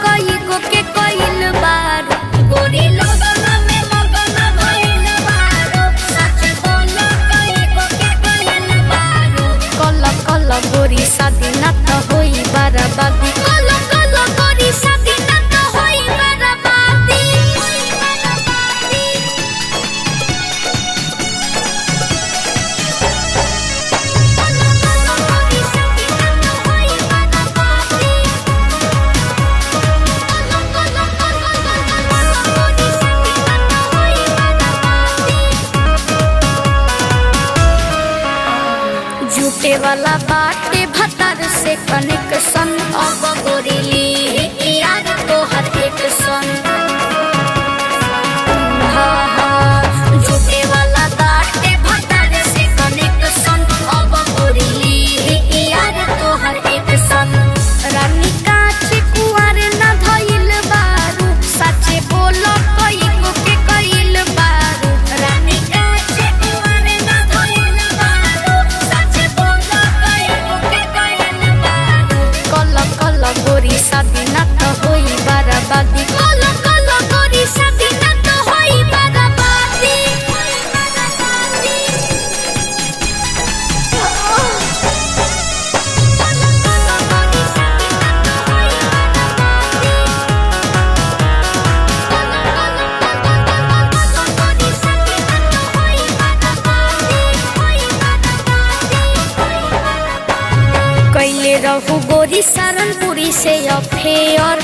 कई गो के कइल बार गोरी लगन में लगन भइल बारो सच बोल कई गो के कइल बारो कल कल गोरी शादी न त होई बर्बादी कल कल गोरी शादी न त होई बर्बादी झूठे वाला बाटे भतर से कनेक्शन अब गोरीली यार तो हर एक सन झूठे वाला बाटे भतर से कनेक्शन अब गोरीली यार तो हर एक सन रानी काच कुआर न धइल बारू सच्चे बोलो कई गो के कइल बारू रानी काच कुआर न धइल बारू सच्चे बोलो कई गो के कइल बारू कल कल गोरी शादी न त होई बर्बादी कल कल गोरी शादी न त होई बर्बादी कैले रहू गोरी सरनपुरी से अफेयर